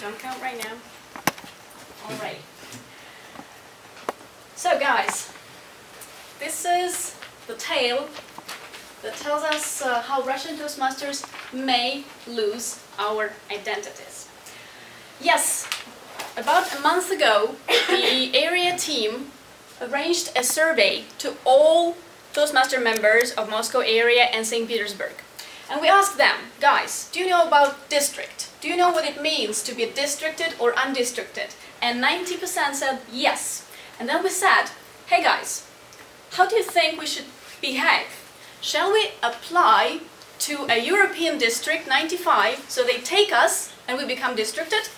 Don't count right now. All right. So guys, this is the tale that tells us how Russian Toastmasters may lose our identities. Yes, about a month ago, the area team arranged a survey to all Toastmaster members of Moscow area and St. Petersburg. And we asked them, guys, do you know about district? Do you know what it means to be districted or undistricted? And 90% said yes. And then we said, hey guys, how do you think we should behave? Shall we apply to a European district, 95, so they take us and we become districted?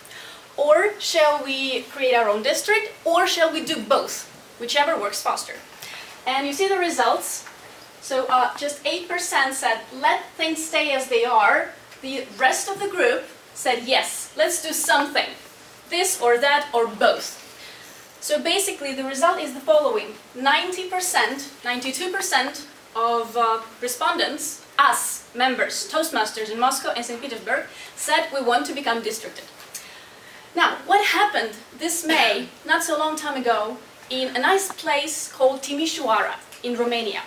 Or shall we create our own district? Or shall we do both? Whichever works faster. And you see the results. So just 8% said, let things stay as they are. The rest of the group said, yes, let's do something. This or that or both. So basically the result is the following. 90%, 92% of respondents, us, members, Toastmasters in Moscow and St. Petersburg, said we want to become districted. Now, what happened this May, not so long time ago, in a nice place called Timișoara in Romania.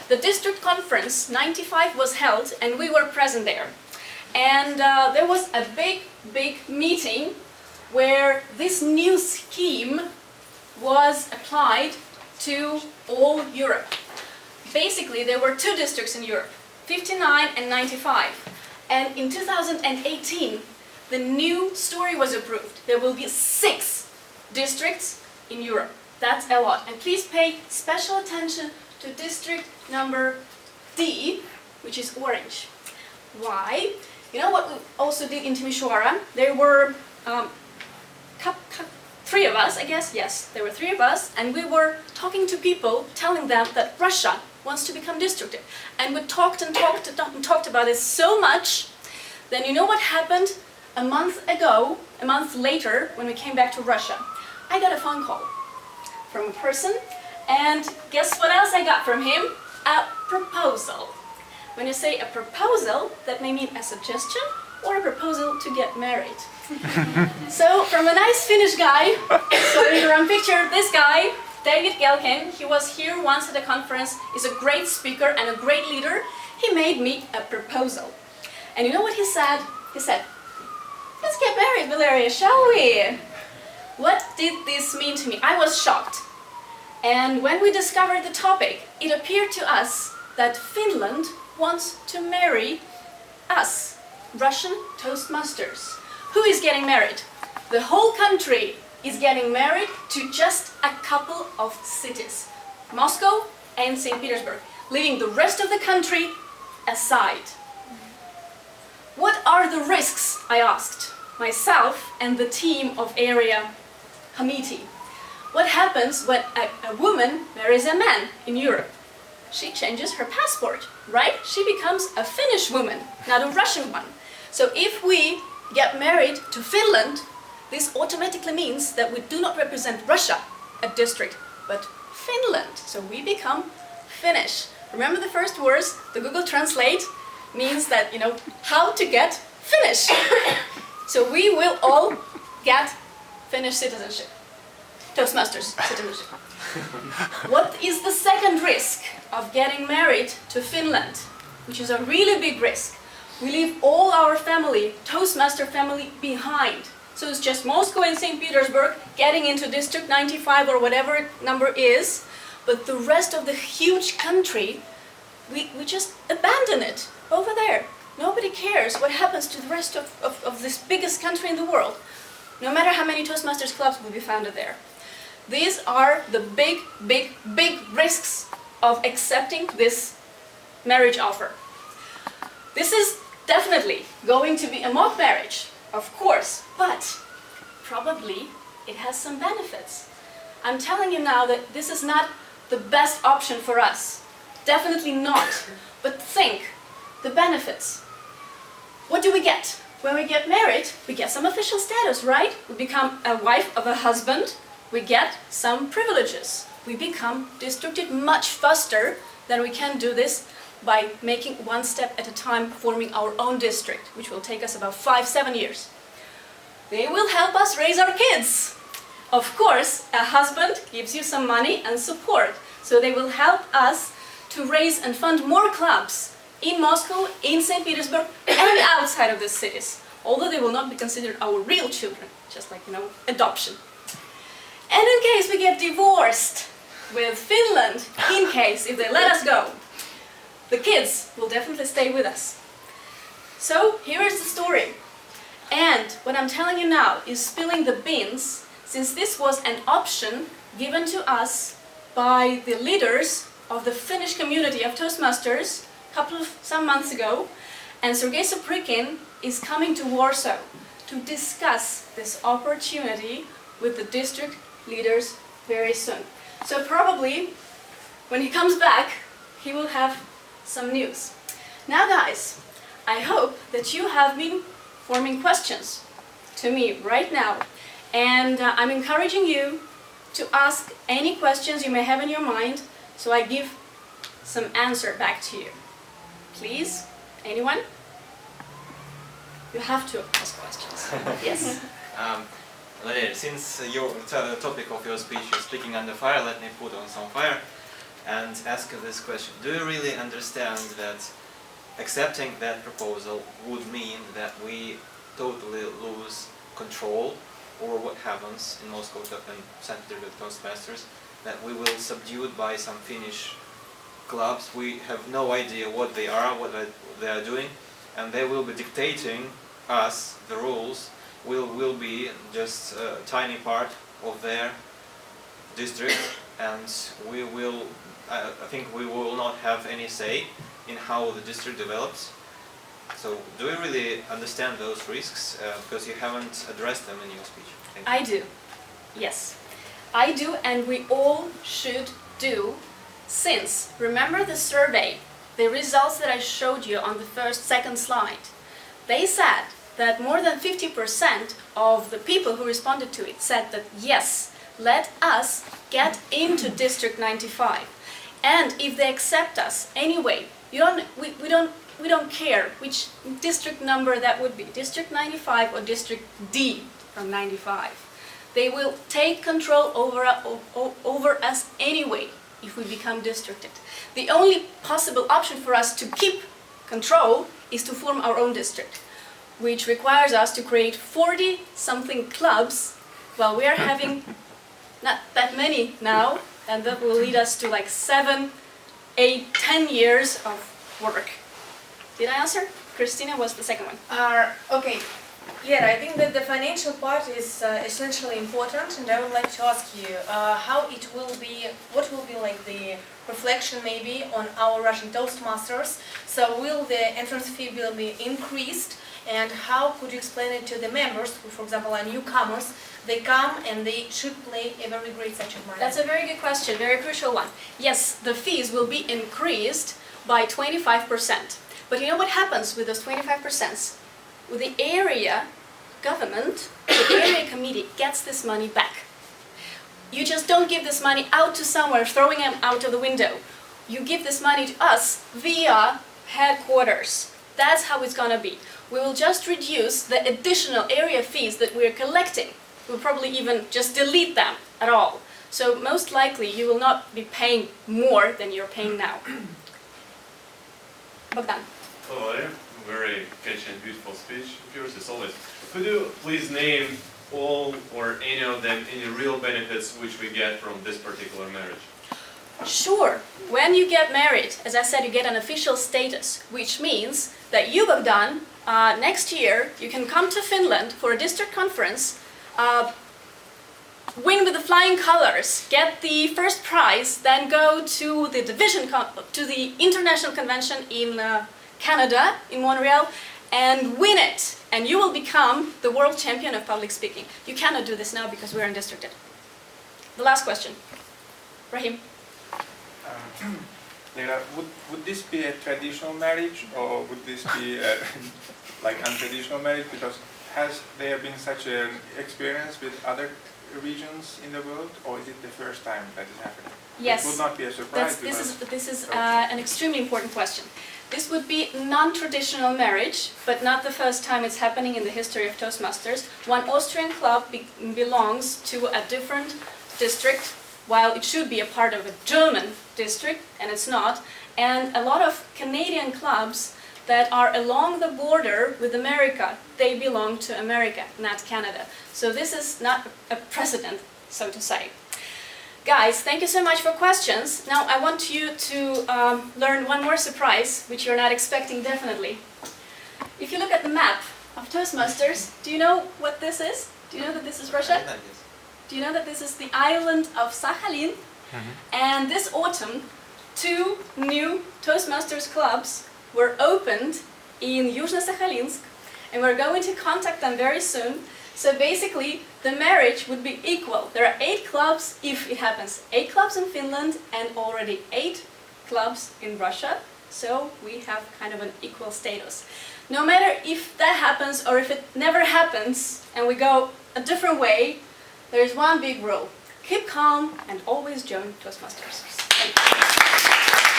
The district conference, 95, was held and we were present there. And there was a big meeting where this new scheme was applied to all Europe. Basically, there were two districts in Europe, 59 and 95. And in 2018, the new story was approved. There will be 6 districts in Europe. That's a lot. And please pay special attention to district number D, which is orange. Why? You know what we also did in Timișoara? There were 3 of us, I guess. Yes, there were 3 of us, and we were talking to people, telling them that Russia wants to become districted. And we talked and talked about it so much. Then you know what happened? A month later, when we came back to Russia, I got a phone call from a person, and guess what else I got from him? A proposal. When you say a proposal, that may mean a suggestion or a proposal to get married. So from a nice Finnish guy, sorry the wrong picture, this guy, David Gelkin, he was here once at a conference, is a great speaker and a great leader. He made me a proposal. And you know what he said? He said, let's get married, Valeria, shall we? What did this mean to me? I was shocked. And when we discovered the topic, it appeared to us that Finland wants to marry us, Russian Toastmasters. Who is getting married? The whole country is getting married to just a couple of cities, Moscow and St. Petersburg, leaving the rest of the country aside. What are the risks, I asked myself and the team of area committee. What happens when a woman marries a man in Europe? She changes her passport, right? She becomes a Finnish woman, not a Russian one. So if we get married to Finland, this automatically means that we do not represent Russia, a district, but Finland. So we become Finnish. Remember the first words, the Google Translate means that, you know, how to get Finnish. So we will all get Finnish citizenship. Toastmasters citizenship. What is the second risk of getting married to Finland, which is a really big risk? We leave all our family, Toastmaster family, behind. So it's just Moscow and St. Petersburg getting into District 95 or whatever number is, but the rest of the huge country, we just abandon it over there. Nobody cares what happens to the rest of this biggest country in the world, no matter how many Toastmasters clubs will be founded there. These are the big risks of accepting this marriage offer. This is definitely going to be a mock marriage, of course, but probably it has some benefits. I'm telling you now that this is not the best option for us. Definitely not. But think, the benefits. What do we get? When we get married, we get some official status, right? We become a wife of a husband. We get some privileges. We become districted much faster than we can do this by making one step at a time, forming our own district, which will take us about 5-7 years. They will help us raise our kids. Of course, a husband gives you some money and support. So they will help us to raise and fund more clubs in Moscow, in St. Petersburg, and outside of the cities. Although they will not be considered our real children, just like, adoption. And in case we get divorced with Finland, in case, if they let us go, the kids will definitely stay with us. So here is the story. And what I'm telling you now is spilling the beans, since this was an option given to us by the leaders of the Finnish community of Toastmasters some months ago. And Sergei Soprikin is coming to Warsaw to discuss this opportunity with the district leaders very soon. So probably when he comes back, he will have some news. Now guys, I hope that you have been forming questions to me right now. And I'm encouraging you to ask any questions you may have in your mind, so I give some answer back to you. Please, anyone? You have to ask questions. Yes. Valeria, since the topic of your speech is speaking under fire, let me put on some fire and ask you this question. Do you really understand that accepting that proposal would mean that we totally lose control over what happens in Moscow and St. Petersburg Toastmasters, that we will subdued by some Finnish clubs? We have no idea what they are, what they are doing, and they will be dictating us the rules. Will be just a tiny part of their district, and we will, I think we will not have any say in how the district develops. So do you really understand those risks? Because you haven't addressed them in your speech. I do. Yes. I do, and we all should do, since, remember the survey, the results that I showed you on the second slide, they said that more than 50% of the people who responded to it said that yes, let us get into District 95. And if they accept us anyway, we don't care which district number that would be, District 95 or District D from 95. They will take control over us anyway if we become districted. The only possible option for us to keep control is to form our own district, which requires us to create 40-something clubs, while we are having not that many now, and that will lead us to like 7, 8, 10 years of work. Did I answer? Christina was the second one. Okay. Yeah, I think that the financial part is essentially important, and I would like to ask you how it will be, what will be like the reflection maybe on our Russian Toastmasters. So will the entrance fee be increased, and how could you explain it to the members who, for example, are newcomers? They come and they should play a very great such a money. That's a very good question, very crucial one. Yes, the fees will be increased by 25%. But you know what happens with those 25%? With the area government, the area committee gets this money back. You just don't give this money out to somewhere, throwing them out of the window. You give this money to us via headquarters. That's how it's gonna be. We will just reduce the additional area fees that we're collecting. We'll probably even just delete them at all. So most likely you will not be paying more than you're paying now. Bogdan. Hello, Valeria. Very catchy and beautiful speech of yours, as always. Could you please name all or any of them, any real benefits which we get from this particular marriage? Sure. When you get married, as I said, you get an official status, which means that you, Bogdan, next year you can come to Finland for a district conference, win with the flying colors, get the first prize, then go to the to the international convention in Canada, in Montreal, and win it. And you will become the world champion of public speaking. You cannot do this now because we are undistricted. The last question. Rahim. Leila, would this be a traditional marriage, or would this be like untraditional marriage? Because has there been such an experience with other regions in the world, or is it the first time that is happening? Yes. It would not be a surprise. This is an extremely important question. This would be non-traditional marriage, but not the first time it's happening in the history of Toastmasters. One Austrian club belongs to a different district, while it should be a part of a German district, and it's not. And a lot of Canadian clubs that are along the border with America, they belong to America, not Canada. So this is not a precedent, so to say. Guys, thank you so much for questions. Now I want you to learn one more surprise, which you're not expecting definitely. If you look at the map of Toastmasters, do you know what this is? Do you know that this is Russia? Do you know that this is the island of Sakhalin? And this autumn, 2 new Toastmasters clubs were opened in Yuzhno-Sakhalinsk, and we're going to contact them very soon. So basically, the marriage would be equal. There are 8 clubs if it happens. 8 clubs in Finland and already 8 clubs in Russia. So we have kind of an equal status. No matter if that happens or if it never happens and we go a different way, there is one big rule. Keep calm and always join Toastmasters. Thank you.